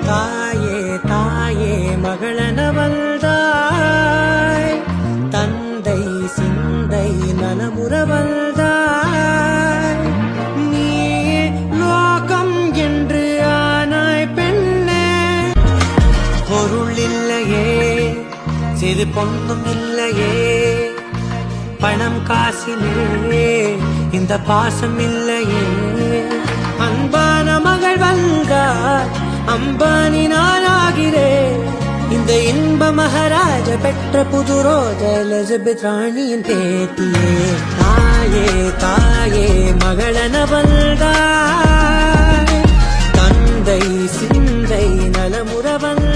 தாயே தாயே மகளன வந்தாய், தந்தை சிந்தை நலமுற வந்தாய், நீ லோகம் என்று ஆனாய் பெண்ணே. பொருள் இல்லையே, சிறு பொண்ணும் இல்லையே, பணம் காசிலே இந்த பாசம் இல்லையே. அன்பான மகள் வந்தார், அம்பானி நானாகிறேன். இந்த இன்ப மகாராஜ பெற்ற புது ரோஜ எலிசபெத் ராணியின் பேத்தியே. தாயே தாயே மகளன வந்தாய், தந்தை சிந்தை நலமுற வந்தாய்.